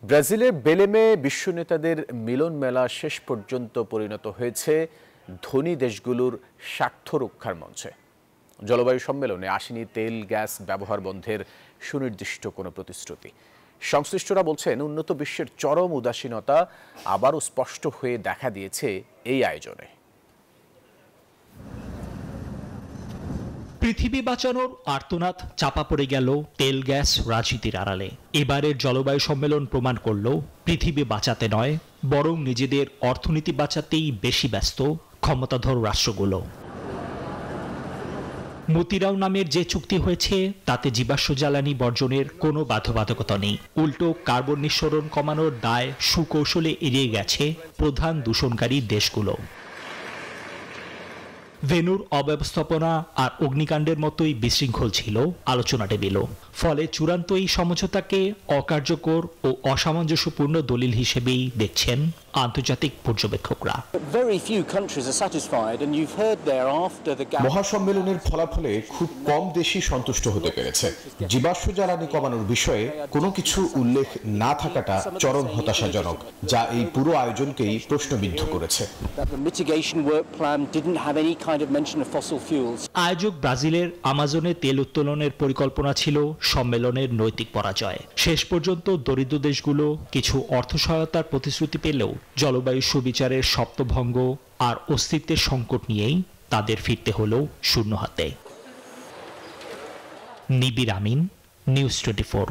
ব্রাজিলের বেলেমে বিশ্ব নেতাদের মিলন মেলা শেষ পর্যন্ত পরিণত হয়েছে ধনী দেশগুলোর স্বার্থ রক্ষার মঞ্চে। জলবায়ু সম্মেলনে আসেনি তেল গ্যাস ব্যবহার বন্ধের সুনির্দিষ্ট কোনো প্রতিশ্রুতি। সংশ্লিষ্টরা বলছেন, উন্নত বিশ্বের চরম উদাসীনতা আবারও স্পষ্ট হয়ে দেখা দিয়েছে এই আয়োজনে। পৃথিবী বাঁচানোর আর্তনাদ চাপা পড়ে গেল তেল গ্যাস রাজনীতির আড়ালে। এবারের জলবায়ু সম্মেলন প্রমাণ করল, পৃথিবী বাঁচাতে নয়, বরং নিজেদের অর্থনীতি বাঁচাতেই বেশি ব্যস্ত ক্ষমতাধর রাষ্ট্রগুলো। মতিরাও নামের যে চুক্তি হয়েছে তাতে জীবাশ্ম জ্বালানি বর্জনের কোনো বাধ্যবাধকতা নেই। উল্টো কার্বন নিঃসরণ কমানোর দায় সুকৌশলে এড়িয়ে গেছে প্রধান দূষণকারী দেশগুলো। ভেন্যুর অব্যবস্থাপনা আর অগ্নিকাণ্ডের মতোই বিশৃঙ্খল ছিল আলোচনা টেবিলও। ফলে চূড়ান্ত এই সমঝোতাকে অকার্যকর ও অসামঞ্জস্যপূর্ণ দলিল হিসেবেই দেখছেন আন্তর্জাতিক পর্যবেক্ষকরা। মহাসম্মেলনের ফলাফলে খুব কম দেশই সন্তুষ্ট হতে পেরেছে। জীবাশ্ম জ্বালানি কমানোর বিষয়ে কোনো কিছু উল্লেখ না থাকাটা চরম হতাশাজনক, যা এই পুরো আয়োজনকেই প্রশ্নবিদ্ধ করেছে। আয়োজক ব্রাজিলের আমাজনে তেল উত্তোলনের পরিকল্পনা ছিল সম্মেলনের নৈতিক পরাজয়। শেষ পর্যন্ত দরিদ্র দেশগুলো কিছু অর্থ সহায়তার প্রতিশ্রুতি পেলেও জলবায়ু সুবিচারের সপ্তভঙ্গ আর অস্তিত্বের সংকট নিয়েই তাদের ফিরতে হলো শূন্য হাতে। নিবির আমিন, নিউজ 24।